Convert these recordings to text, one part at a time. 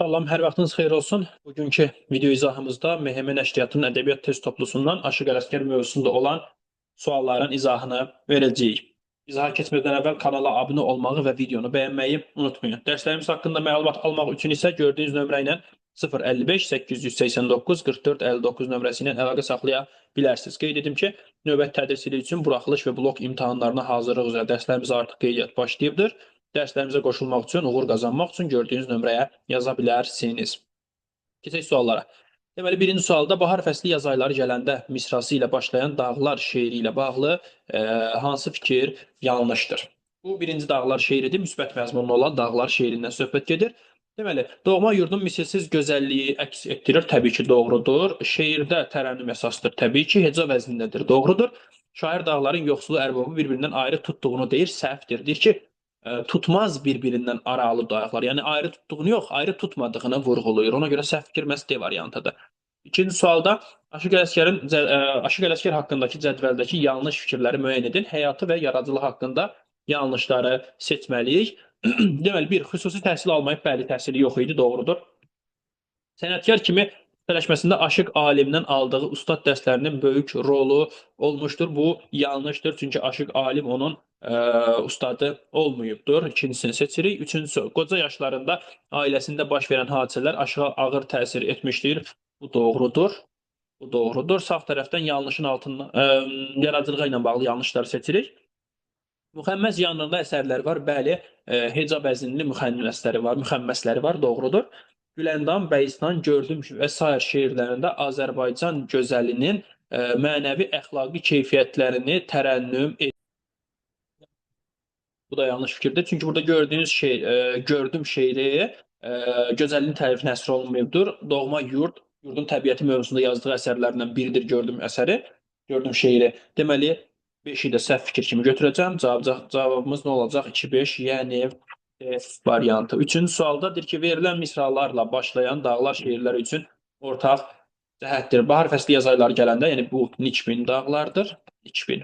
Salam, hər vaxtınız xeyir olsun. Bugünkü video izahımızda MHM Nəşriyyatının ədəbiyyat test toplusundan Aşıq Ələsgər mövzusunda olan sualların izahını verəcəyik. İzaha keçmədən əvvəl kanala abunə olmağı və videonu bəyənməyi unutmayın. Dərslərimiz haqqında məlumat almaq üçün isə gördüyünüz nömrə ilə 055 889 44 59 nömrəsi ilə əlaqə saxlaya bilərsiniz. Qeyd edim ki, növbəti tədris ili üçün buraxılış və blok imtahanlarına hazırlıq üzrə dərslərimiz artıq qeydiyyat başlayıbdır. Dərslərimizə qoşulmaq üçün, uğur qazanmaq üçün gördüyünüz nömrəyə yaza bilərsiniz. Keçək suallara. Deməli, birinci sualda bahar fəsli yaz ayları gələndə misrası ilə başlayan Dağlar şeiri ilə bağlı hansı fikir yanlışdır? Bu birinci Dağlar şeiridir. Müsbət məzmunlu olan Dağlar şeirindən söhbət gedir. Deməli, doğma yurdun misilsiz gözəlliyi əks etdirir. Təbii ki, doğrudur. Şeirdə tərənnüm əsasdır. Təbii ki, heca vəznindədir. Doğrudur. Şair dağların yoxsulu ərbabı bir-birindən ayrı tutduğunu deyir, səhvdir. Deyir ki, tutmaz bir-birindən aralı dağlar. Yəni ayrı tutduğunu yox, ayrı tutmadığını vurğulayır. Ona görə səhv fikir məhz D variantıdır. İkinci sualda Aşıq Ələsgər haqqındakı cədvəldəki yanlış fikirləri müəyyən edin. Həyatı və yaradıcılığı haqqında yanlışları seçməliyik. Deməli, bir, xüsusi təhsil almayıb, bəli, təhsili yox idi, doğrudur. Sənətkar kimi tələşməsində Aşıq alimdən aldığı ustad dərslərinin böyük rolu olmuşdur. Bu yanlışdır, çünki Aşıq alim onun ustadı olmayıbdır. İkincisini seçirik. Üçüncüsü, qoca yaşlarında ailəsində baş verən hadisələr Aşığa ağır təsir etmişdir. Bu doğrudur. Bu doğrudur. Sağ tərəfdən yanlışın altından yaradıcılığı ilə bağlı yanlışları seçirik. Müxəmməs janrında əsərlər var. Bəli, heca vəzinli müxəmməsləri var, doğrudur. Güləndam, Bəyistan, Gördüm və sair şeirlərində Azərbaycan gözəlinin mənəvi əxlaqi keyfiyyətlərini tərənnüm edir. Bu da yanlış fikirdir. Çünki burada gördüyünüz şey, Gördüm şeiri gözəlliyin tərifinə həsr olunmayıbdır. Doğma yurd, yurdun təbiəti mövzusunda yazdığı əsərlərindən biridir Gördüm əsəri, Gördüm şeiri. Deməli, 5-i də səhv fikir kimi götürəcəm. Cavabımız nə olacaq? 2-5, yəni F variantı. Üçüncü sualda deyir ki, verilən misralarla başlayan dağlar şeirləri üçün ortaq cəhətdir. Bahar fəsli yaz ayları gələndə, yəni bu Nikbin dağlardır. Nikbin.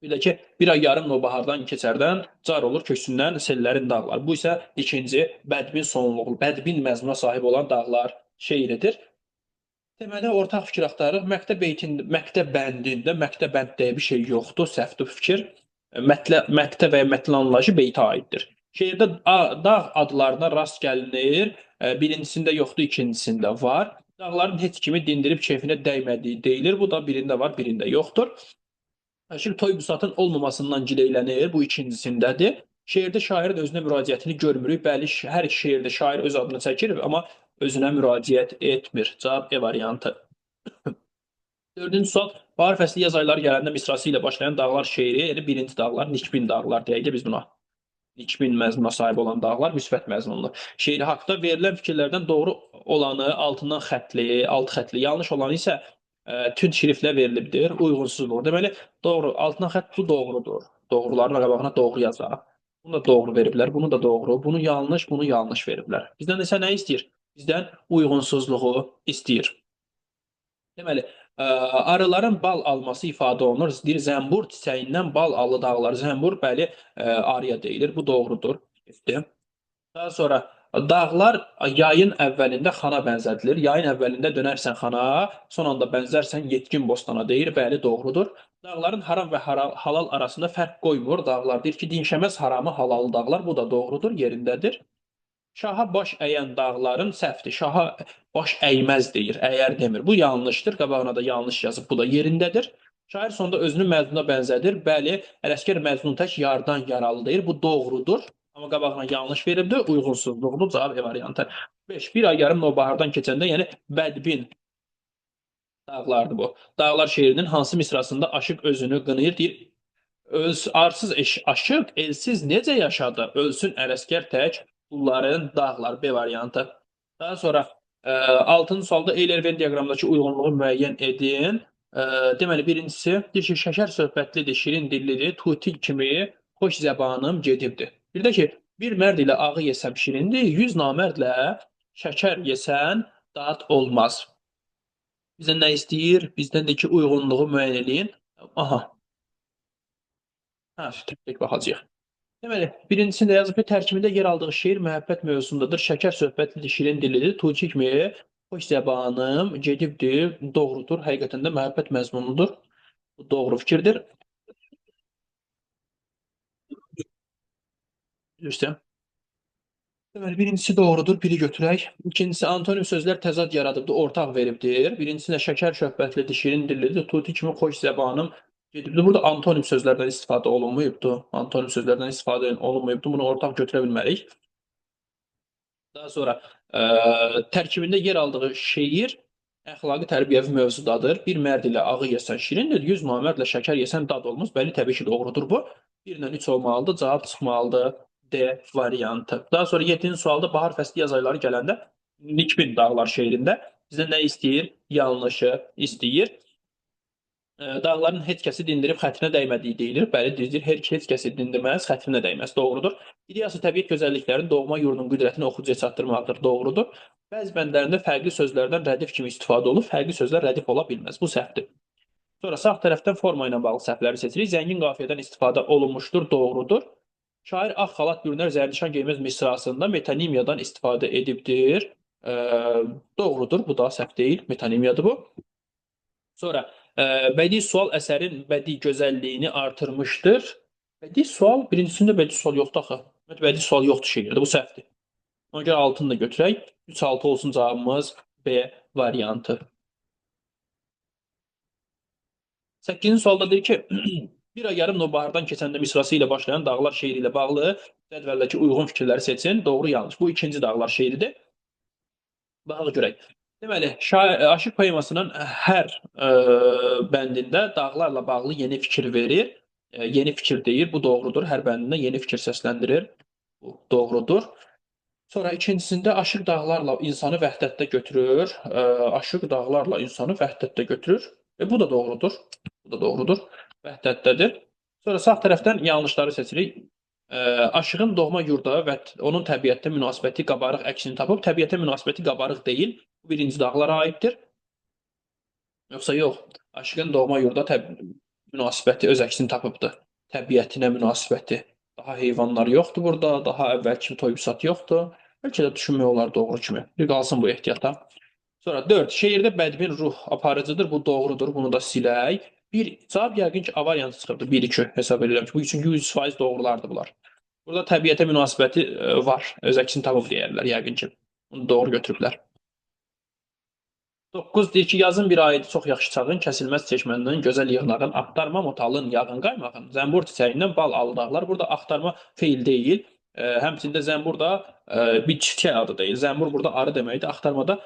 Bir də ki, bir ay yarım Nobahardan keçərdən car olur köksündən sellərin dağlar. Bu isə ikinci bədbin sonluqlu, bədbin məzmuna sahib olan dağlar şeiridir. Deməli, ortaq fikir axtarırıq. Məktəb bəndində, məktəb bənd deyə bir şey yoxdur, səhvdir bu fikir. Məktəb və ya mətn anlayışı beytə aiddir. Şeirdə dağ adlarına rast gəlinir. Birincisində yoxdur, ikincisində var. Dağların heç kimi dindirib keyfinə dəymədiyi deyilir. Bu da birində var, birində yoxdur. Şimdi toy busatın olmamasından gileylənir. Bu ikincisindədir. Şeirdə şairin özünə müraciətini görmürük. Bəli, hər şeirdə şair öz adını çəkir, amma özünə müraciət etmir. Cavab E variantı. Dördüncü sual. Bahar fəsli yaz ayları gələndə misrası ilə başlayan dağlar şeiri, yəni birinci dağlar, Nikbin dağlar deyək də biz buna. Nikbin məzmuna sahib olan dağlar müsbət məzmunlu. Şeiri haqqında verilən fikirlərdən doğru olanı altından xətli, alt xətli, yanlış olanı isə tünd şriftlə verilibdir. Uyğunsuzluq. Deməli, doğru. Altından xətt bu doğrudur. Doğruların qabağına doğru yazaq. Bunu da doğru veriblər. Bunu da doğru. Bunu yanlış veriblər. Bizdən isə nə istəyir? Bizdən uyğunsuzluğu istəyir. Deməli, arıların bal alması ifadə olunur. Deyir, zəmbur çiçəyindən bal aldı dağlar. Zəmbur, bəli, arıya deyilir. Bu doğrudur. Daha sonra dağlar yayın əvvəlində xana bənzədilir. Yayın əvvəlində dönərsən xana, son anda bənzərsən yetkin bostana deyir. Bəli, doğrudur. Dağların haram və halal arasında fərq qoymur. Dağlar deyir ki, dinşəməz haramı halalı dağlar. Bu da doğrudur, yerindədir. Şaha baş əyən dağların səhvdir. Şaha baş əyməz deyir, əyər demir. Bu yanlışdır. Qabağına da yanlış yazıb. Bu da yerindədir. Şair sonda özünü Məcnuna bənzədir. Bəli, Ələsgər Məcnun tək yardan yaralı deyir. Bu doğrudur. Amma qabağına yanlış veribdir. Uyğunsuzluqdur. Cavab E variantı. 5. Bir ay yarım Nobahardan keçəndə, yəni bədbin dağlardır bu. Dağlar şeirinin hansı misrasında aşıq özünü qınayır deyir. Arsız aşıq elsiz necə yaşadı? Ölsün Ələsgər tək bunların dağlar B variantı. Daha sonra 6-cı sualda Eyler-Venn diaqramındakı uyğunluğu müəyyən edin. Deməli, birincisi, deyir ki, şəkər söhbətlidir, şirin dillidir, tuti kimi xoş zəbanım gedibdir. Bir də ki, bir mərd ilə ağı yesəm şirindir, 100 namərdlə şəkər yesən dad olmaz. Bizdən nə istəyir? Bizdən də ki, uyğunluğu müəyyən edin. Aha. Tək baxacağıq. Deməli, birincisində yazıb ki, tərkibində yer aldığı şeir məhəbbət mövzusundadır. Şəkər söhbətlidir, şirin dillidir. Tuğçe kimi xoş zəbanım gedibdir. Doğrudur. Həqiqətən də məhəbbət məzmunudur. Bu doğru fikirdir. Bilirsən. Deməli, birincisi doğrudur, biri götürək. İkincisi, antonim sözlər təzad yaradıbdır, ortaq veribdir. Birincisi də şəkər şöhbətlidir, şirin dillidir. Tuti kimi xoş zəbanım gedibdir. Burada antonim sözlərdən istifadə olunmayıbdır. Antonim sözlərdən istifadə olunmayıbdır. Bunu ortaq götürə bilmərik. Daha sonra tərkibində yer aldığı şeir əxlaqi tərbiyəvi mövzudadır. Bir mərd ilə ağı yesən şirindir, 100 namərdlə şəkər yesən dad olmaz. Bəli, təbii ki, doğrudur bu. 1 ilə 3 olmalıdır, cavab çıxmalıdır. D variantı. Daha sonra 7-ci sualda bahar fəsli yaz ayları gələndə Nikbin dağlar şeirində bizə nə istəyir? Yanlışı istəyir. Dağların heç kəsi dindirib xətrinə dəymədiyi deyilir. Bəli, düzdür. Heç kəsi dindirməz, xətrinə dəyməz. Doğrudur. İdeası təbiət gözəlliklərinin doğma yurdunun qüdrətini oxucuya çatdırmaqdır. Doğrudur. Bəzi bəndlərində fərqli sözlərdən rədif kimi istifadə olunur. Fərqli sözlər rədif ola bilməz. Bu səhvdir. Sonra sağ tərəfdən forma ilə bağlı səhvləri seçirik. Zəngin qafiyədən istifadə olunmuşdur. Doğrudur. Şair ağ xalat bürünər zərdişan geyməz misrasında metonimiyadan istifadə edibdir. Doğrudur. Bu da səhv deyil. Metonimiyadır bu. Sonra bədii sual əsərin bədii gözəlliyini artırmışdır. Bədii sual, birincisində bədii sual yoxdur axı. Bədii sual yoxdur şeirdə, bu səhvdir. Ona görə altını da götürək. 3-6 olsun cavabımız B variantı. 8-ci sualda deyir ki, bir ay yarım nobahardan keçəndə misrası ilə başlayan dağlar şeiri ilə bağlı cədvəldəki uyğun fikirləri seçin. Doğru, yanlış. Bu ikinci dağlar şeiridir. Bax görək. Deməli, Aşıq poemasının hər bəndində dağlarla bağlı yeni fikir verir. Yeni fikir deyir, bu doğrudur. Hər bəndində yeni fikir səsləndirir. Bu doğrudur. Sonra ikincisində aşıq dağlarla insanı vəhdətdə götürür. Aşıq dağlarla insanı vəhdətdə götürür. Bu da doğrudur. Bu da doğrudur. Vəhdətdədir. Sonra sağ tərəfdən yanlışları seçirik. Aşığın doğma yurda və onun təbiətdə münasibəti qabarıq əksini tapıb. Təbiətə münasibəti qabarıq deyil. Bu birinci dağlara aiddir. Yoxsa yox. Aşığın doğma yurda münasibəti öz əksini tapıbdır. Təbiətinə münasibəti. Daha heyvanlar yoxdur burada. Daha əvvəl kimi toy-büsat yoxdur. Bəlkə də düşünmək olar doğru kimi. Bir qalsın bu ehtiyata. Sonra 4. Şeirdə bədbin ruh aparıcıdır. Bu doğrudur. Bunu da silək. Bir cavab yəqin ki, A variantı çıxırdı. 1-2 hesab edirəm ki, bu çünki 100% doğrulardır bunlar. Burada təbiətə münasibəti var. Öz əksini tapıb deyərlər yəqin ki. Bunu doğru götürüblər. 9 deyir ki, yazın bir aydı çox yaxşı çağın, kəsilməz çeşməndən gözəl yığnağın, axtarma motalın, yağın qaymağın, zəmbur çiçəyindən bal aldaqlar. Burada axtarma feil deyil. Həmçində zəmbur da bir çiçək adı deyil. Zəmbur burada arı deməkdir. Axtarmada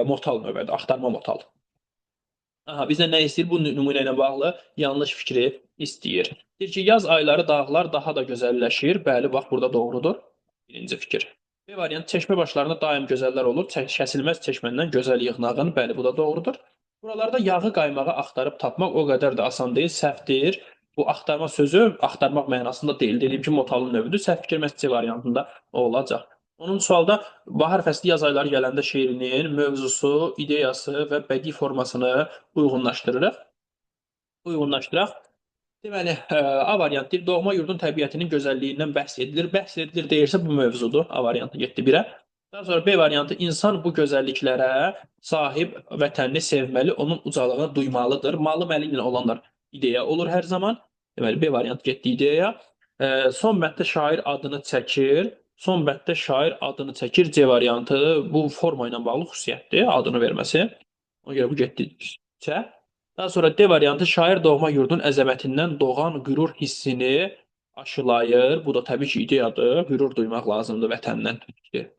motal növbədir. Axtarma motal. Aha, bizə nə istəyir? Bu nümunə ilə bağlı yanlış fikri istəyir. Deyir ki, yaz ayları dağlar daha da gözəlləşir. Bəli, bax burada doğrudur. Birinci fikir. B variant, çeşmə başlarında daim gözəllər olur. Kəsilməz çeşməndən gözəl yığnağın. Bəli, bu da doğrudur. Buralarda yağı qaymağı axtarıb tapmaq o qədər də asan deyil, səhvdir. Bu axtarma sözü axtarmaq mənasında deyil. Dediyim ki, motalın növüdür. Səhv fikir məhz C variantında olacaq. Onun sualda bahar fəsli yaz ayları gələndə şeirinin mövzusu, ideyası və bədii formasını uyğunlaşdırırıq. Deməli, A variantı deyir, doğma yurdun təbiətinin gözəlliyindən bəhs edilir. Bəhs edilir deyirsə bu mövzudur. A variantı getdi 1-ə. Daha sonra B variantı, insan bu gözəlliklərə sahib vətənini sevməli, onun ucalığını duymalıdır. Malı məli ilə olanlar ideya olur hər zaman. Deməli, B variantı getdi ideyaya. Son bənddə şair adını çəkir. Son bənddə şair adını çəkir. C variantı bu forma ilə bağlı xüsusiyyətdir, adını verməsi. Ona görə bu getdi C. Daha sonra D variantı şair doğma yurdun əzəmətindən doğan qürur hissini aşılayır. Bu da təbii ki, ideyadır. Qürur duymaq lazımdır vətəndən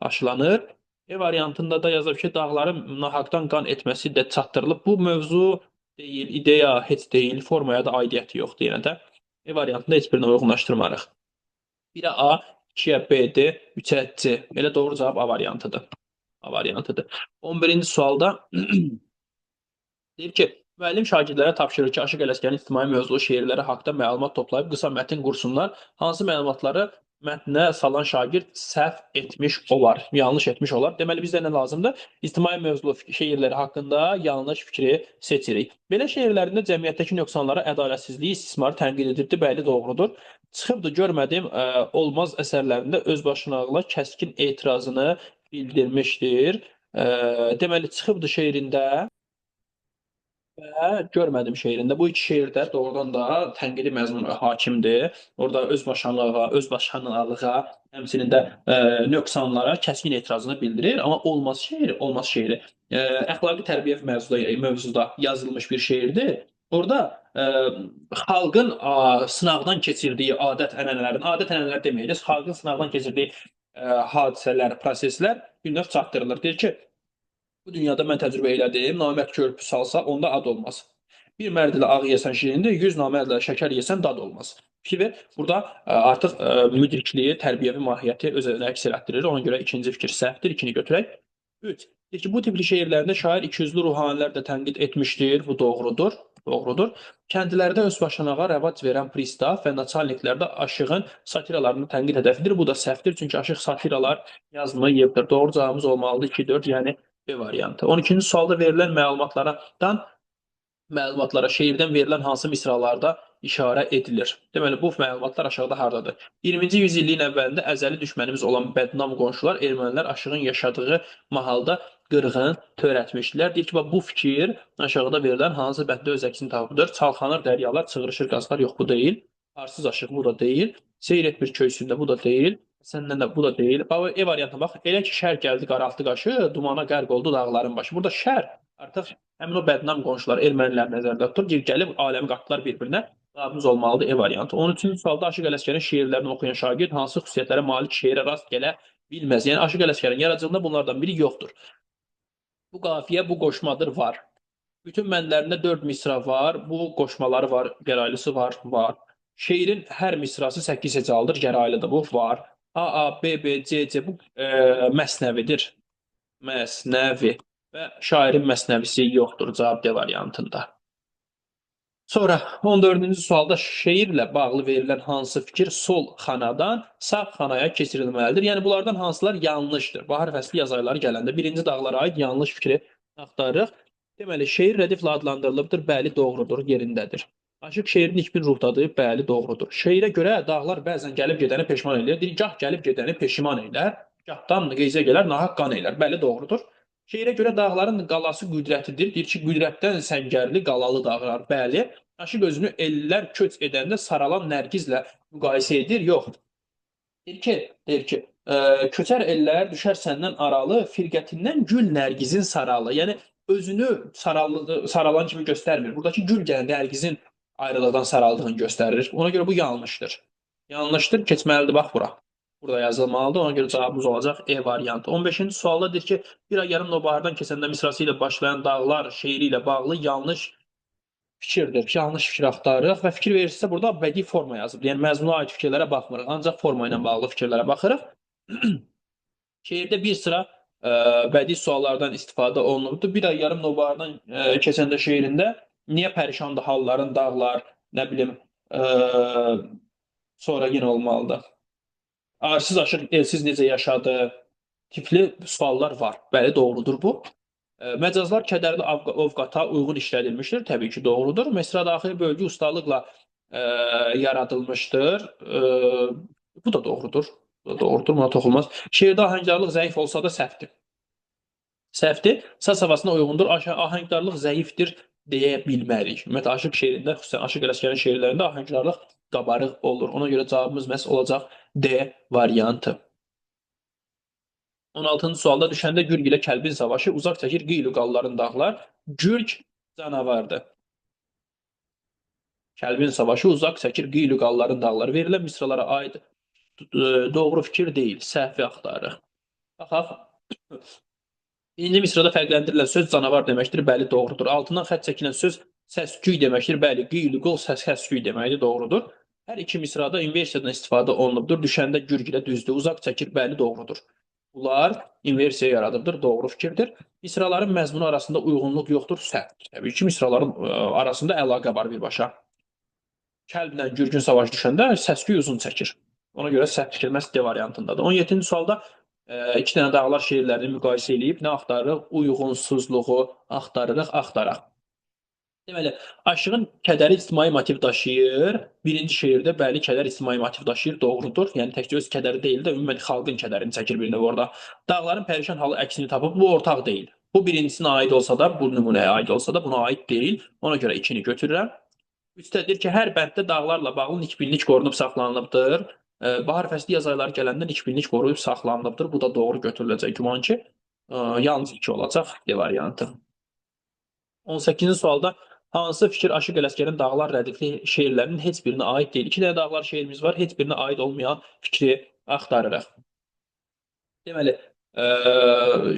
aşılanır. E variantında da yazıb ki, dağların nahaqdan qan etməsi də çatdırılıb. Bu mövzu deyil, ideya heç deyil, formaya da aidiyyəti yoxdur yenə də. E variantında heç birini uyğunlaşdırmarıq. 1-ə A, 2-yə B, D, 3-ə C. Elə doğru cavab A variantıdır. A variantıdır. 11-ci sualda deyir ki, müəllim şagirdlərə tapşırır ki, Aşıq Ələsgərin ictimai mövzulu şeirləri haqqında məlumat toplayıb qısa mətn qursunlar. Hansı məlumatları mətnə salan şagird səhv etmiş olar, yanlış etmiş olar. Deməli bizdə nə lazımdır? İctimai mövzulu şeirləri haqqında yanlış fikri seçirik. Belə şeirlərində cəmiyyətdəki nöqsanları, ədalətsizliyi, istismarı tənqid edirdi. Bəli, doğrudur. Çıxıbdı görmədim, olmaz əsərlərində özbaşınalığa kəskin etirazını bildirmişdir. Deməli çıxıbdı şeirində görmədim şeirində. Bu iki şeir də doğrudan da tənqidi məzmuna hakimdir. Orada öz başınalığa, həmçinin də nöqsanlara kəskin etirazını bildirir. Amma olmaz şeiri, olmaz şeiri əxlaqi tərbiyə mövzuda yazılmış bir şeirdir. Orada xalqın sınaqdan keçirdiyi adət-ənənələr deməyəcəyiz, xalqın sınaqdan keçirdiyi hadisələr, proseslər bir növ çatdırılır. Deyir ki, bu dünyada mən təcrübə elədim. Namərd körpü salsa, onda ad olmaz. Bir mərd ilə ağ yeyəsən şirindir, 100 namərdlə şəkər yeyəsən dad olmaz. Fikir ver. Burada artıq müdrikliyi, tərbiyəvi mahiyyəti öz-özünə əks elətdirir. Ona görə ikinci fikir səhvdir. İkini götürək. 3. Deyir ki, bu tipli şeirlərində şair ikiyüzlü ruhanilər də tənqid etmişdir. Bu doğrudur. Doğrudur. Kəndlilərdə özbaşınağa rəvac verən pristav və naçalniklərdə aşığın satiralarını tənqid hədəfidir. Bu da səhvdir. Çünki aşıq satiralar yazmayıbdır. Doğru cavabımız olmalıdır 2-4, yəni B variantı. 12-ci sualda verilən məlumatlara şeirdən verilən hansı misralarda işarə edilir? Deməli, bu məlumatlar aşağıda hardadır? 20-ci yüzilliyin əvvəlində əzəli düşmənimiz olan bədnam qonşular ermənilər aşığın yaşadığı mahalda qırğın törətmişdilər. Deyir ki, bu fikir aşağıda verilən hansı bətdə öz əksini tapıdır? Çalxanır dəryalar, çığırışır qazlar. Yox, bu deyil. Arsız aşıq, bu da deyil. Seyr etmir köysündə, bu da deyil. Səndən də bu da deyil. E variantına bax. Elə ki şər gəldi, qaraltdı qaşı, dumana qərq oldu dağların başı. Burada şər artıq həmin o bədnam qonşular ermənilər nəzərdə tutulur. Gəlib aləmi qatdılar bir-birinə. Cavabımız olmalıdır E variantı. 13-cü sualda Aşıq Ələsgərin şeirlərini oxuyan şagird hansı xüsusiyyətlərə malik şeirə rast gələ bilməz? Yəni Aşıq Ələsgərin yaradıcılığında bunlardan biri yoxdur. Bu qafiyə, bu qoşmadır, var. Bütün mənlərində 4 misra var. Bu qoşmaları var, gəraylısı var, var. Şeirin hər misrası 8 hecalıdır, gəraylıdır, bu var. A, A, B, B, C, C bu məsnəvidir. Məsnəvi. Və şairin məsnəvisi yoxdur cavab D variantında. Sonra 14-cü sualda şeirlə bağlı verilən hansı fikir sol xanadan sağ xanaya keçirilməlidir? Yəni bunlardan hansılar yanlışdır? Bahar fəsli yaz ayları gələndə birinci dağlara aid yanlış fikri axtarırıq. Deməli, şeir rədiflə adlandırılıbdır. Bəli, doğrudur, yerindədir. Aşıq şeirin nikbin ruhdadır. Bəli, doğrudur. Şeirə görə dağlar bəzən gəlib gedəni peşman eləyir. Deyir, gah gəlib gedəni peşman elər, gahdan qeyzə gələr, nahaq qan elər. Bəli, doğrudur. Şeirə görə dağların qalası qüdrətidir. Deyir ki, qüdrətdən səngərli qalalı dağlar. Bəli. Aşıq özünü ellər köç edəndə saralan nərgizlə müqayisə edir. Yox. Deyir ki, köçər ellər düşər səndən aralı, firqətindən gül nərgizin saralı. Yəni özünü saralan kimi göstərmir. Buradakı gül gələn nərgizin ayrılıqdan saraldığını göstərir. Ona görə bu yanlışdır. Yanlışdır, keçməlidir bax bura. Burada yazılmalıdır. Ona görə cavabımız olacaq E variantı. 15-ci sualda deyir ki, bir ay yarım nobahardan keçəndə misrası ilə başlayan dağlar şeiri ilə bağlı yanlış fikirdir. Yanlış fikir axtarırıq və fikir verirsə burada bədii forma yazıb. Yəni məzmuna aid fikirlərə baxmırıq. Ancaq forma ilə bağlı fikirlərə baxırıq. Şeirdə bir sıra bədii suallardan istifadə olunubdur. Bir ay yarım nobahardan keçəndə şeirində niyə pərişandır halların dağlar, nə bilim, sonra yenə olmalıdır. Arsız aşıq elsiz necə yaşadı? Tipli suallar var. Bəli, doğrudur bu. Məcazlar kədərli ovqata uyğun işlədilmişdir. Təbii ki, doğrudur. Məsra daxili bölgü ustalıqla yaradılmışdır. Bu da doğrudur. Bu da doğrudur. Buna toxunulmaz. Şeirdə ahəngdarlıq zəif olsa da səhvdir. Səhvdir. Saz havasına uyğundur. Ahəngdarlıq zəifdir deyə bilmərik. Ümumiyyətlə, Aşıq şeirində, xüsusən Aşıq Ələsgərin şeirlərində ahəngdarlıq qabarıq olur. Ona görə cavabımız məhz olacaq D variantı. 16-cı sualda düşəndə Gürg ilə Kəlbin savaşı uzaq çəkir qıyluqalların dağlar. Gürg canavardır. Kəlbin savaşı uzaq çəkir qıyluqalların dağları. Verilən misralara aid doğru fikir deyil. Səhvi axtarırıq. Baxaq. Birinci misrada fərqləndirilən söz canavar deməkdir. Bəli, doğrudur. Altından xətt çəkilən söz səsküy deməkdir. Bəli, qıyluqal səsküy deməkdir. Doğrudur. Hər iki misrada inversiyadan istifadə olunubdur. Düşəndə Gürg ilə düzdür. Uzaq çəkir. Bəli, doğrudur. Bunlar inversiya yaradıbdır. Doğru fikirdir. Misraların məzmunu arasında uyğunluq yoxdur. Səhvdir. Təbii ki, misraların arasında əlaqə var birbaşa. Kəlblə Gürgün savaşı düşəndə səsküy uzun çəkir. Ona görə səhv fikir məhz D variantındadır. 17-ci sualda iki dənə dağlar şeirlərini müqayisə edib nə axtarırıq? Uyğunsuzluğu axtarırıq. Deməli, Aşığın kədəri ictimai motiv daşıyır. Birinci şeirdə bəli, kədər ictimai motiv daşıyır, doğrudur. Yəni təkcə öz kədəri deyil də, ümumən xalqın kədərini çəkir bir növ orada. Dağların pərişan halı əksini tapıb, bu ortaq deyil. Bu birincisinə aid olsa da, bu nümunəyə aid olsa da, buna aid deyil. Ona görə 2-ni götürürəm. Üstə deyir ki, hər bənddə dağlarla bağlı nikbinlik qorunub saxlanılıbdır. Bahar fəsli yaz ayları gələndə nikbinlik qoruyub saxlanılıbdır. Bu da doğru götürüləcək güman ki, yalnız 2 olacaq D variantı. 18-ci sualda hansı fikir Aşıq Ələsgərin Dağlar rədifli şeirlərinin heç birinə aid deyil? İki dənə Dağlar şeirimiz var, heç birinə aid olmayan fikri axtarırıq. Deməli,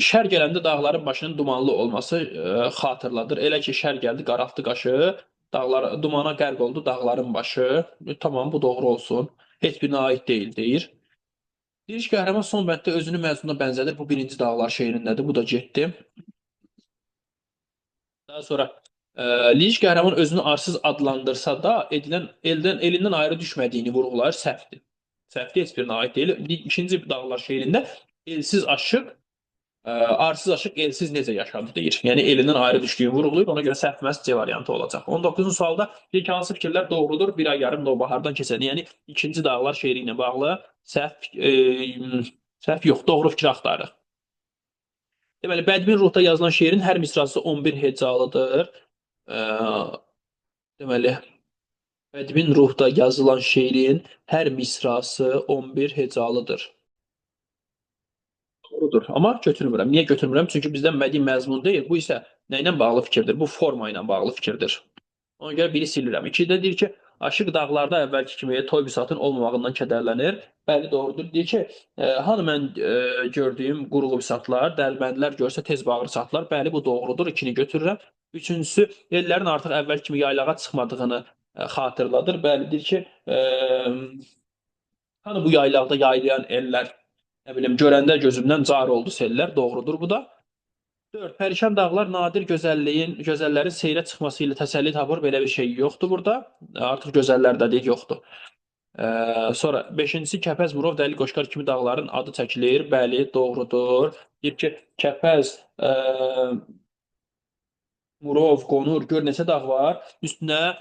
şər gələndə dağların başının dumanlı olması xatırladır. Elə ki, şər gəldi, qaraltdı qaşı, dağlar dumana qərq oldu dağların başı. Tamam, bu doğru olsun. Heç birinə aid deyil, deyir. Deyir ki, qəhrəman son bənddə özünü məzmuna bənzədir. Bu birinci Dağlar şeirindədir. Bu da getdi. Daha sonra lirik qəhrəman özünü arsız adlandırsa da elindən ayrı düşmədiyini vurğulayır, səhvdir. Səhvdir, heç birinə aid deyil. İkinci Dağlar şeirində elsiz aşıq, arsız aşıq elsiz necə yaşadı deyir. Yəni elindən ayrı düşdüyünü vurğulayır, ona görə səhv məhz C variantı olacaq. 19-cu sualda ilk hansı fikirlər doğrudur? Bir ay yarım Novbahardan keçədi. Yəni ikinci Dağlar şeiri ilə bağlı səhv yox, doğru fikir axtarırıq. Deməli, bədmin ruhda yazılan şeirin hər misrası 11 hecalıdır. Deməli, bədmin ruhda yazılan şeirin hər misrası 11 hecalıdır. Doğrudur. Amma götürmürəm. Niyə götürmürəm? Çünki bizdən bədii məzmun deyil. Bu isə nə ilə bağlı fikirdir? Bu forma ilə bağlı fikirdir. Ona görə biri silirəm. 2-də deyir ki, Aşıq dağlarda əvvəlki kimi toy bisatın olmamağından kədərlənir. Bəli, doğrudur. Deyir ki, hani mən gördüyüm qurulu bisatlar, dəlbəndlər görsə tez bağır çatlar. Bəli, bu doğrudur. 2-ni götürürəm. Üçüncüsü, ellərin artıq əvvəl kimi yaylağa çıxmadığını xatırladır. Bəli, deyir ki, hani bu yaylaqda yaylayan ellər, nə bilim, görəndə gözümdən car oldu sellər. Doğrudur bu da. 4. Pərişan dağlar nadir gözəllərin seyrə çıxması ilə təsəlli tapır. Belə bir şey yoxdur burada. Artıq gözəllər də deyil, yoxdur. Sonra 5-ci Kəpəz, Murov, Dəli Qoşqar kimi dağların adı çəkilir. Bəli, doğrudur. Deyir ki, Kəpəz, Murov, Qonur, gör neçə dağ var. Üstünə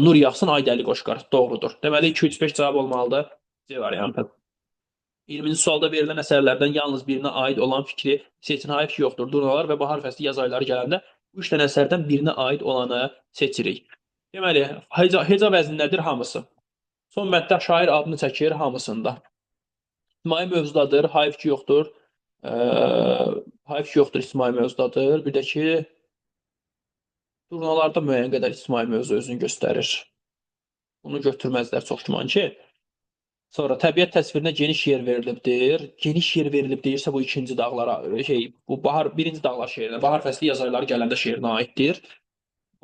nur yaxsın, ay Dəli Qoşqar. Doğrudur. Deməli 2, 3, 5 cavab olmalıdır. C variantı. 20-ci sualda verilən əsərlərdən yalnız birinə aid olan fikri seçin. Hayf yoxdur. Durnalar və bahar fəsli yaz ayları gələndə bu 3 dənə əsərdən birinə aid olanı seçirik. Deməli, heca vəznindədir hamısı. Son bənddə şair adını çəkir hamısında. İctimai mövzudadır, hayf yoxdur. Hayf yoxdur, ictimai mövzudadır. Bir də ki, durnalarda müəyyən qədər ictimai mövzu özünü göstərir. Bunu götürməzlər çox güman ki. Sonra təbiət təsvirinə geniş yer verilibdir. Geniş yer verilib deyirsə bu ikinci dağlara bu birinci dağlar şeirinə, bahar fəsli yaz ayları gələndə şeirinə aiddir.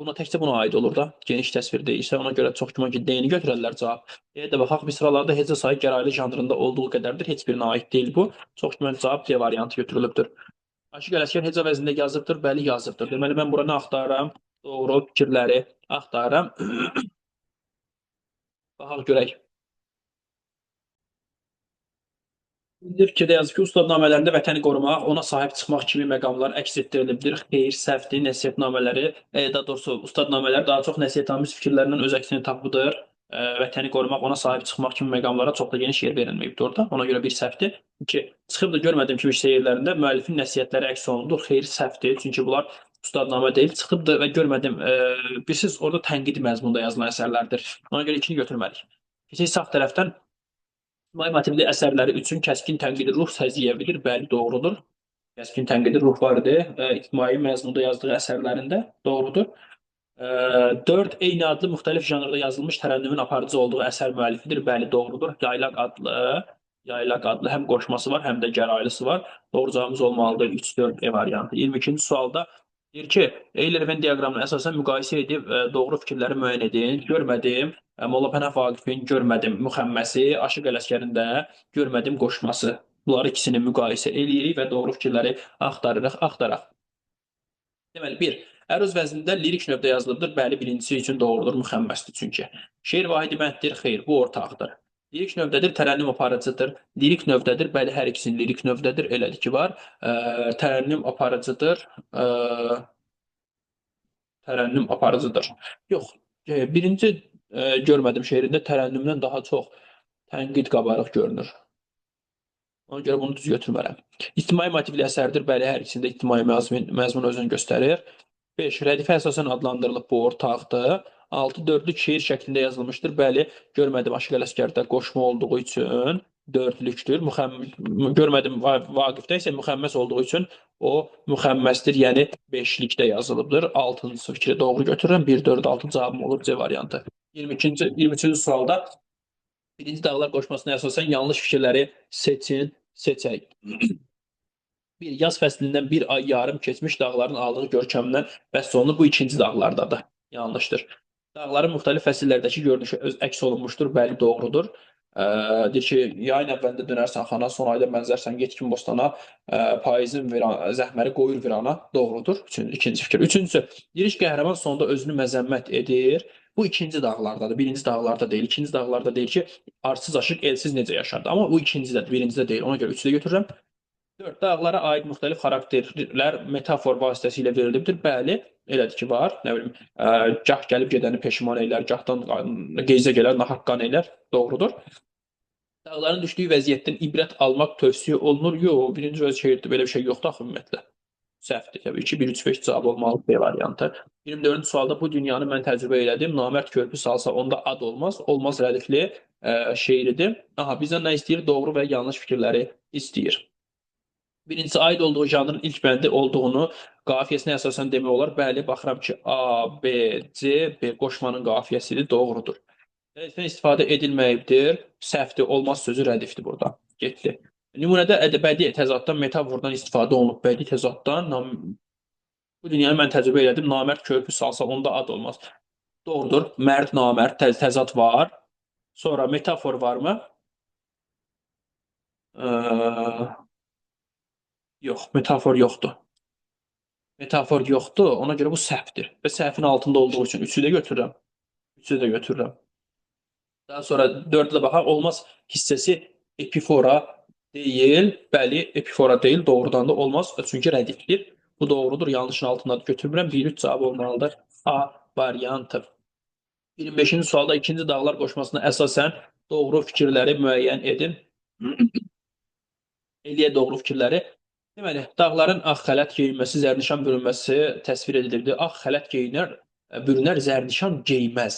Təkcə buna aid olur da. Geniş təsvir deyirsə, ona görə çox güman ki, D-ni götürərlər cavab. Də baxaq, misralarda heca sayı gəraylı janrında olduğu qədərdir. Heç birinə aid deyil bu. Çox güman cavab D variantı götürülübdür. Aşıq Ələsgər heca vəznində yazıbdır, bəli yazıbdır. Deməli, mən bura nə axtarıram? Doğru fikirləri axtarıram. Baxaq görək. Bir fikirdə yazıb ki, ustadnamələrində vətəni qorumaq, ona sahib çıxmaq kimi məqamlar əks etdirilibdir. Xeyr, səhvdir. Nəsihətnamələri, daha doğrusu ustadnamələr daha çox nəsihətamiz fikirlərlə öz əksini tapıbdır. Vətəni qorumaq, ona sahib çıxmaq kimi məqamlara çox da geniş yer verilməyibdir orada. Ona görə bir səhvdir. İki, çıxıb da görmədiyim kimi şeirlərində müəllifin nəsihətləri əks olunubdur. Xeyr, səhvdir. Çünki bunlar ustadnamə deyil. Çıxıb da və görmədim. Bilirsiniz, orada tənqidi məzmunda yazılan əsərlərdir. Ona görə 2-ni götürməliyik. Keçək sağ tərəfdən. İctimai motivli əsərləri üçün kəskin tənqidi ruh səziyyə bilir. Bəli, doğrudur. Kəskin tənqidi ruh var idi. İctimai məzmunda yazdığı əsərlərində doğrudur. 4. Eyni adlı müxtəlif janrda yazılmış tərənnümün aparıcı olduğu əsər müəllifidir. Bəli, doğrudur. Yaylaq adlı həm qoşması var, həm də gəraylısı var. Doğru cavabımız olmalıdır. 3, 4 E variantı. 22-ci sualda deyir ki, Eyler-Venn diaqramına əsasən müqayisə edib doğru fikirləri müəyyən edin. Görmədim. Molla Pənah Vaqifin görmədim müxəmməsi, Aşıq Ələsgərin də görmədim qoşması. Bunları ikisini müqayisə eləyirik və doğru fikirləri axtaraq. Deməli, 1. Əruz vəznində lirik növdə yazılıbdır. Bəli, birincisi üçün doğrudur, müxəmməsdir çünki. Şeir vahidi bənddir, xeyr, bu ortaqdır. Lirik növdədir, tərənnüm aparıcıdır. Lirik növdədir, bəli, hər ikisinin lirik növdədir, elədir ki, var. Tərənnüm aparıcıdır, tərənnüm aparıcıdır. Yox, birinci görmədim şeirində tərənnümdən daha çox tənqid qabarıq görünür. Ona görə bunu düz götürmərəm. İctimai motivli əsərdir. Bəli, hər ikisində ictimai məzmun özünü göstərir. 5. Rədifə əsasən adlandırılıb bu ortaqdır. 6. Dördlük şeir şəklində yazılmışdır. Bəli, görmədim Aşıq Ələsgərdə qoşma olduğu üçün dördlükdür. Görmədim Vaqifdə isə müxəmməs olduğu üçün o müxəmməsdir, yəni beşlikdə yazılıbdır. 6-cı fikri doğru götürürəm. 1, 4, 6 cavabım olur C variantı. 23-cü sualda birinci dağlar qoşmasına əsasən yanlış fikirləri seçək. Bir yaz fəslindən bir ay yarım keçmiş dağların aldığı görkəmdən bəhs olunur. Bu ikinci dağlardadır. Yanlışdır. Dağların müxtəlif fəsillərdəki görünüşü əks olunmuşdur. Bəli, doğrudur. Deyir ki, yayın əvvəlində dönərsən xana, son ayda bənzərsən getkin bostana, payızın zəhməri qoyur virana. Doğrudur. İkinci fikir. Üçüncüsü, diriş qəhrəman sonunda özünü məzəmmət edir. Bu ikinci dağlardadır. Birinci dağlarda deyil. İkinci dağlarda deyir ki, arsız aşıq elsiz necə yaşardı. Amma bu ikincidədir, birincidə deyil. Ona görə üçü də götürürəm. 4. Dağlara aid müxtəlif xarakterlər metafor vasitəsilə verilibdir. Bəli, elədir ki, var. Nə bilim, gah gəlib gedəni peşman eylər, gahdan qeyzə gələr, nahaq qan eylər. Doğrudur. Dağların düşdüyü vəziyyətdən ibrət almaq tövsiyə olunur. Yox, birinci öz şeirdə belə bir şey yoxdur axı ümumiyyətlə. Səhvdir təbii ki. 1, 3, 5 cavab olmalı B variantı. 24-cü sualda bu dünyanı mən təcrübə elədim. Namərd körpü salsa onda ad olmaz. Olmaz rədifli şeiridir. Aha, bizdən nə istəyir? Doğru və yanlış fikirləri istəyir. Birincisi, aid olduğu janrın ilk bəndi olduğunu qafiyəsinə əsasən demək olar. Bəli, baxıram ki, A, B, C, B qoşmanın qafiyəsidir, doğrudur. Rədifdən istifadə edilməyibdir, səhvdir, olmaz sözü rədifdir burada. Getdi. Nümunədə bədii təzaddan, metafordan istifadə olunub. Bədii təzaddan, bu dünyanı mən təcrübə elədim, namərd körpü salsa onda ad olmaz. Doğrudur, mərd, namərd, təzad var. Sonra metafor varmı? Yox, metafor yoxdur. Metafor yoxdur, ona görə bu səhvdir. Və səhvin altında olduğu üçün 3-ü də götürürəm. 3-ü də götürürəm. Daha sonra 4-də baxaq, olmaz hissəsi epifora deyil. Bəli, epifora deyil, doğrudan da olmaz. Çünki rədifdir. Bu doğrudur, yanlışın altında da götürmürəm. 1-3 cavab olmalıdır. A variantı. 25-ci sualda ikinci dağlar qoşmasına əsasən doğru fikirləri müəyyən edin. Eliyə doğru fikirləri. Deməli, dağların ağ xələt geyinməsi, zərnişan bürünməsi təsvir edilibdir. Ağ xələt geyinər, bürünər, zərnişan geyməz.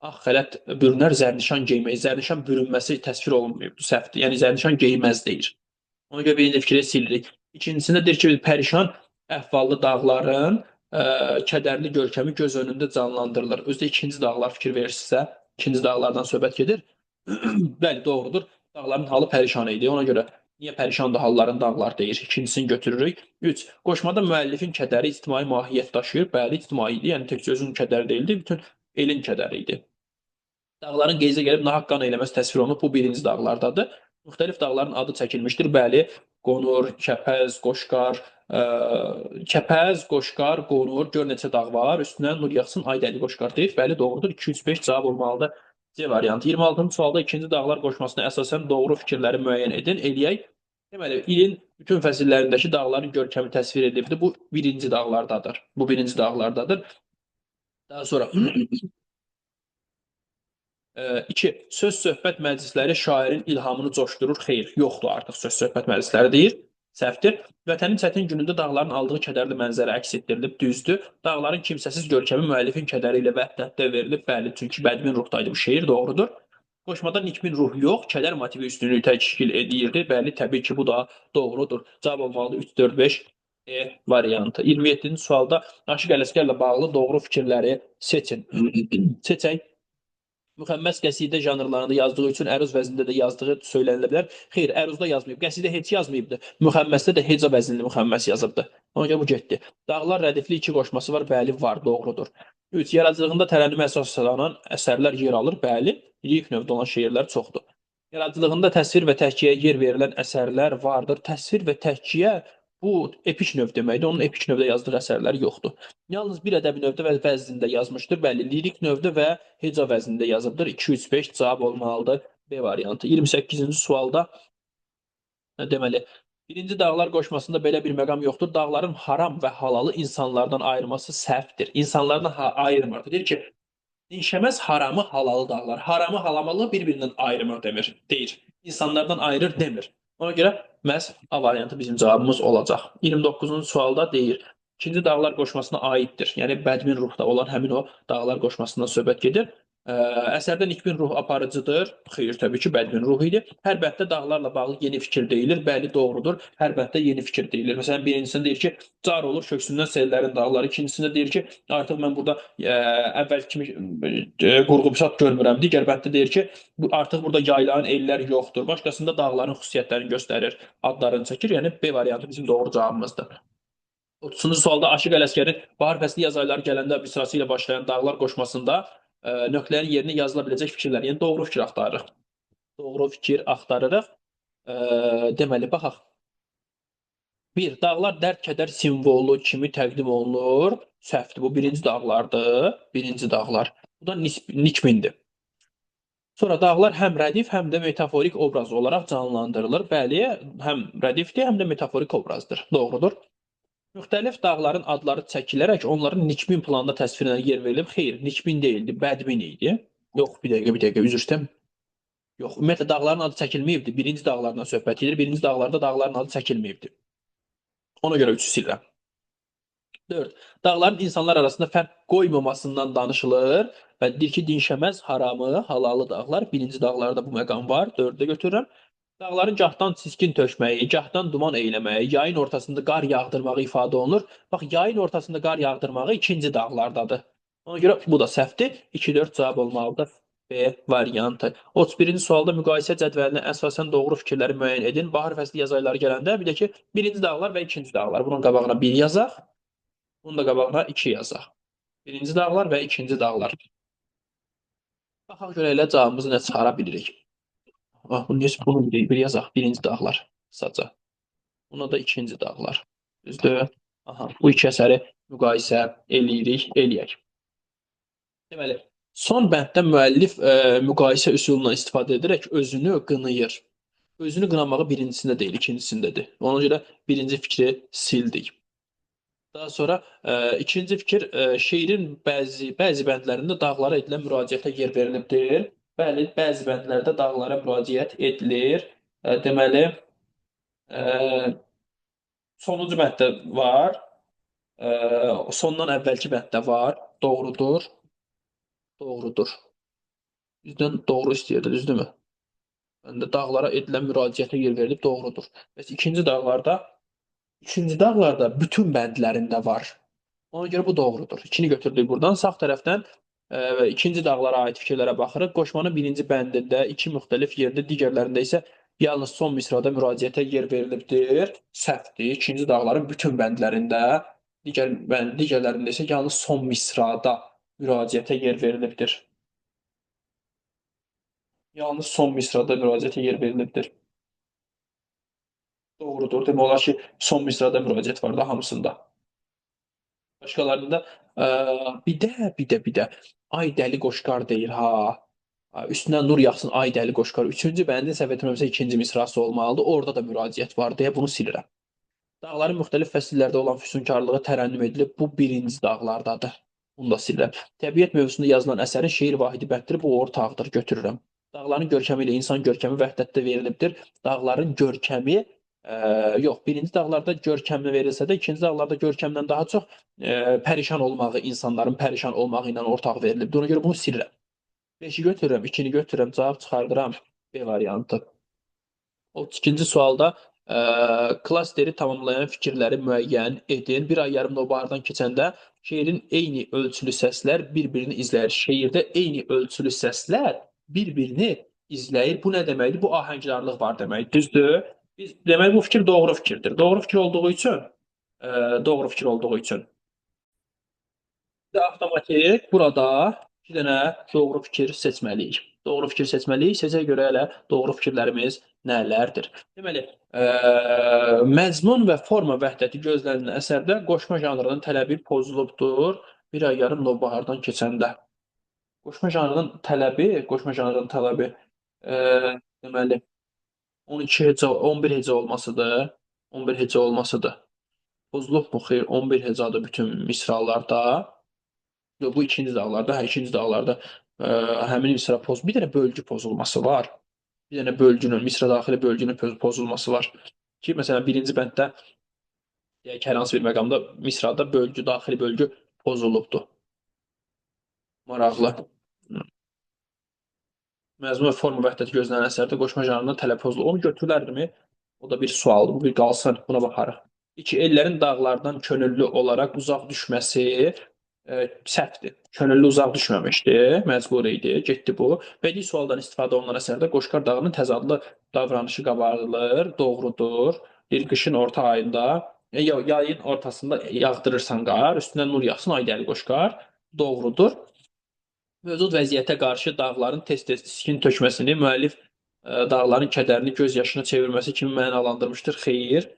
Ağ xələt bürünər, zərnişan geyməz. Zərnişan bürünməsi təsvir olunmayıbdır, səhvdir. Yəni, zərnişan geyməz deyir. Ona görə birinci fikri silirik. İkincisində deyir ki, pərişan əhvallı dağların kədərli görkəmi göz önündə canlandırılır. Özdə ikinci dağlar fikir verirsinizsə, ikinci dağlardan söhbət gedir. Bəli, doğrudur. Dağların halı pərişan idi. Ona görə niyə pərişandır halların dağlar deyir. İkincisini götürürük. 3. Qoşmada müəllifin kədəri ictimai mahiyyət daşıyır. Bəli, ictimai idi. Yəni təkcə özünün kədəri deyildi, bütün elin kədəri idi. Dağların qeyzə gəlib nahaq qan eləməsi təsvir olunub. Bu birinci dağlardadır. Müxtəlif dağların adı çəkilmişdir. Bəli, Qonur, Kəpəz, Qoşqar, Kəpəz, Qoşqar, Qonur, gör neçə dağ var. Üstünə nur yaxsın, Aydəli Qoşqar deyir. Bəli, doğrudur. 2-3-5 cavab olmalıdır. C variantı. 26-cı sualda ikinci dağlar qoşmasına əsasən doğru fikirləri müəyyən edin. Eləyək. Deməli, ilin bütün fəsillərindəki dağların görkəmi təsvir edilibdir. Bu birinci dağlardadır. Bu birinci dağlardadır. Daha sonra 2. Söz-söhbət məclisləri şairin ilhamını coşdurur. Xeyr, yoxdur artıq söz-söhbət məclisləri deyir. Səhvdir. Vətənin çətin günündə dağların aldığı kədərli mənzərə əks etdirilib. Düzdür. Dağların kimsəsiz görkəmi müəllifin kədəri ilə vəhdətdə verilib. Bəli, çünki bədmin ruhdaydı bu şeir, doğrudur. Qoşmada nikbin ruh yox, kədər motivi üstünlüyü təşkil edirdi. Bəli, təbii ki, bu da doğrudur. Cavab olmalıdır 3, 4, 5 E variantı. 27-ci sualda Aşıq Ələsgərlə bağlı doğru fikirləri seçin. Seçək. Müxəmməs qəsidə janrlarında yazdığı üçün əruz vəznində də yazdığı söylənilə bilər. Xeyr, əruzda yazmayıb. Qəsidə heç yazmayıbdır. Müxəmməsdə də heca vəznində müxəmməs yazıbdır. Ona görə bu getdi. Dağlar rədifli 2 qoşması var. Bəli, var, doğrudur. 3. Yaradıcılığında tərənnümə əsaslanan əsərlər yer alır. Bəli, lirik növdə olan şeirlər çoxdur. Yaradıcılığında təsvir və təhkiyə yer verilən əsərlər vardır. Təsvir və təhkiyə bu epik növ deməkdir. Onun epik növdə yazdığı əsərlər yoxdur. Yalnız bir ədəbi növdə və vəznində yazmışdır. Bəli, lirik növdə və heca vəznində yazıbdır. 2, 3, 5 cavab olmalıdır. B variantı. 28-ci sualda deməli, birinci dağlar qoşmasında belə bir məqam yoxdur. Dağların haram və halalı insanlardan ayırması səhvdir. İnsanlardan ayırmır. Deyir ki, dinşəməz haramı halalı dağlar. Haramı halamalı bir-birindən ayırmır demir. Deyir. İnsanlardan ayırır demir. Ona görə məhz A variantı bizim cavabımız olacaq. 29-cu sualda deyir. İkinci dağlar qoşmasına aiddir. Yəni bədmin ruhda olan həmin o dağlar qoşmasından söhbət gedir. Əsərdə nikbin ruh aparıcıdır. Xeyr, təbii ki, bədbin ruh idi. Hər bənddə dağlarla bağlı yeni fikir deyilir. Bəli, doğrudur. Hər bənddə yeni fikir deyilir. Məsələn, birincisində deyir ki, car olur köksündən sellərin dağları. İkincisində deyir ki, artıq mən burada əvvəl kimi qurğubsat görmürəm. Digər bənddə deyir ki, artıq burada yaylayan ellər yoxdur. Başqasında dağların xüsusiyyətlərini göstərir, adlarını çəkir. Yəni B variantı bizim doğru cavabımızdır. 30-cu sualda Aşıq Ələsgərin bahar fəsli yaz ayları gələndə misrası ilə başlayan dağlar qoşmasında nöqtələrin yerinə yazıla biləcək fikirlər, yəni doğru fikir axtarırıq. Doğru fikir axtarırıq. Deməli, baxaq. 1. Dağlar dərd, kədər simvolu kimi təqdim olunur. Səhvdir. Bu birinci dağlardır. Birinci dağlar. Bu da nikbindir. Sonra dağlar həm rədif, həm də metaforik obraz olaraq canlandırılır. Bəli, həm rədifdir, həm də metaforik obrazdır. Doğrudur. Müxtəlif dağların adları çəkilərək onların nikbin planda təsvirinə yer verilib. Xeyr, nikbin deyildi, bədbin idi. Yox, bir dəqiqə, üzr istəyirəm. Yox, ümumiyyətlə dağların adı çəkilməyibdi. Birinci dağlardan söhbət edir. Birinci dağlarda dağların adı çəkilməyibdi. Ona görə 3-ü silirəm. 4. Dağların insanlar arasında fərq qoymamasından danışılır və deyir ki, dinşəməz haramı, halalı dağlar. Birinci dağlarda bu məqam var. 4-də götürürəm. Dağların gahdan çiskin tökməyi, gahdan duman eyləməyi, yayın ortasında qar yağdırmağı ifadə olunur. Bax, yayın ortasında qar yağdırmağı ikinci dağlardadır. Ona görə bu da səhvdir. 2-4 cavab olmalıdır. B variantı. 31-ci sualda müqayisə cədvəlinə əsasən doğru fikirləri müəyyən edin. Bahar fəsli yaz ayları gələndə bir də ki, birinci dağlar və ikinci dağlar. Bunun qabağına 1 yazaq. Bunun da qabağına 2 yazaq. Birinci dağlar və ikinci dağlar. Baxaq görə elə cavabımızı nə çıxara bilirik. Bunu bir yazaq. Birinci dağlar. Kısaca. Buna da ikinci dağlar. Düzdür? Aha, bu iki əsəri müqayisə eləyək. Deməli, son bənddə müəllif müqayisə üsulundan istifadə edərək özünü qınayır. Özünü qınamağı birincisində deyil, ikincisindədir. Ona görə birinci fikri sildik. Daha sonra ikinci fikir, şeirin bəzi bəndlərində dağlara edilən müraciətə yer verilibdir. Bəli, bəzi bəndlərdə dağlara müraciət edilir. Deməli, sonuncu bənddə var. Sondan əvvəlki bənddə var. Doğrudur. Doğrudur. Bizdən doğru istəyirdi, düzdürmü? Məndə dağlara edilən müraciətə yer verilib, doğrudur. Bəs ikinci dağlarda bütün bəndlərində var. Ona görə bu doğrudur. 2-ni götürdük buradan. Sağ tərəfdən ikinci dağlara aid fikirlərə baxırıq. Qoşmanın birinci bəndində 2 müxtəlif yerdə, digərlərində isə yalnız son misrada müraciətə yer verilibdir. Səhvdir. İkinci dağların bütün bəndlərində, digərlərində isə yalnız son misrada müraciətə yer verilibdir. Yalnız son misrada müraciətə yer verilibdir. Doğrudur. Demək olar ki, son misrada müraciət var da hamısında. Başqalarında bir də ay dəli qoşqar deyir ha. Üstünə nur yaxsın ay dəli qoşqar. Üçüncü bəndin səhv etmirəmsə ikinci misrası olmalıdır. Orada da müraciət var deyə bunu silirəm. Dağların müxtəlif fəsillərdə olan füsunkarlığı tərənnüm edilib. Bu birinci dağlardadır. Bunu da silirəm. Təbiət mövzusunda yazılan əsərin şeir vahidi bənddir. Bu ortaqdır. Götürürəm. Dağların görkəmi ilə insan görkəmi vəhdətdə verilibdir. Dağların görkəmi yox, birinci dağlarda görkəmli verilsə də, ikinci dağlarda görkəmdən daha çox pərişan olmağı, insanların pərişan olmağı ilə ortaq verilib. Ona görə bunu silirəm. 5-i götürürəm, 2-ni götürürəm, cavab çıxardıram. B variantı. 32-ci sualda klasteri tamamlayan fikirləri müəyyən edin. Bir ay yarım nobahardan keçəndə şeirin eyni ölçülü səslər bir-birini izləyir. Şeirdə eyni ölçülü səslər bir-birini izləyir. Bu nə deməkdir? Bu ahəngdarlıq var deməkdir. Düzdür? Deməli, bu fikir doğru fikirdir. Doğru fikir olduğu üçün avtomatik burada iki dənə doğru fikir seçməliyik. Doğru fikir seçməliyik. Seçə görə elə doğru fikirlərimiz nələrdir? Deməli, məzmun və forma vəhdəti gözlənilən əsərdə qoşma janrının tələbi pozulubdur. Bir ay yarım nobahardan keçəndə. Qoşma janrının tələbi E, deməli 12 heca 11 heca olmasıdır. 11 heca olmasıdır. Pozulubmu? Xeyr, 11 hecadır bütün misralarda. Yox, bu ikinci dağlarda, hə, ikinci dağlarda həmin misra bir dənə bölgü pozulması var. Bir dənə bölgünün, misra daxili bölgünün pozulması var. Ki, məsələn, birinci bənddə deyək ki, hər hansı bir məqamda misrada bölgü, daxili bölgü pozulubdur. Maraqlı. Məzmun və forma vəhdəti gözlənilən əsərdə qoşma janrında tələb pozulur. Onu götürülərmi? O da bir sualdır. Bu bir qalsın. Buna baxarıq. 2. Ellərin dağlardan könüllü olaraq uzaq düşməsi səhvdir. Könüllü uzaq düşməmişdi, məcbur idi, getdi bu. Bədii sualdan istifadə olunan əsərdə Qoşqar dağının təzadlı davranışı qabarılır, doğrudur. Bir qışın orta ayında, yayın ortasında yağdırırsan qar, üstünə nur yağsın, ay dəli Qoşqar. Doğrudur. Mövcud vəziyyətə qarşı dağların tez-tez tiskin tökməsini müəllif dağların kədərini göz yaşına çevirməsi kimi mənalandırmışdır. Xeyr,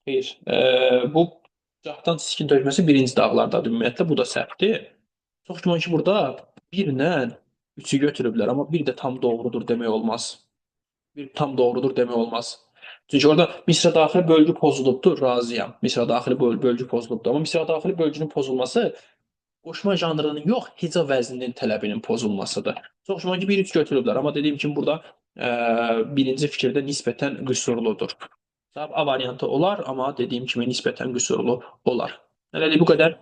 xeyr. Bu cahdan tiskin tökməsi birinci dağlardadır ümumiyyətlə. Bu da səhvdir. Çox güman ki, burada birlə üçü götürüblər, amma bir də tam doğrudur demək olmaz. Bir tam doğrudur demək olmaz. Çünki orada misra daxili bölgü pozulubdur, razıyam. Misra daxili bölgü pozulubdur. Amma misra daxili bölgünün pozulması qoşma janrının yox, heca vəzninin tələbinin pozulmasıdır. Çox güman ki, bir üç götürüblər, amma dediyim kimi burada birinci fikirdə nisbətən qüsurludur. Cavab A variantı olar, amma dediyim kimi nisbətən qüsurlu olar. Hələlik bu qədər.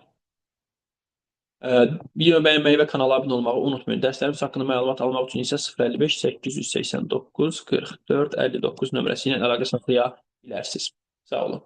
Video bəyənməyi və kanala abunə olmağı unutmayın. Dərslərimiz haqqında məlumat almaq üçün isə 055 889 44 59 nömrəsi ilə əlaqə saxlaya bilərsiniz. Sağ olun.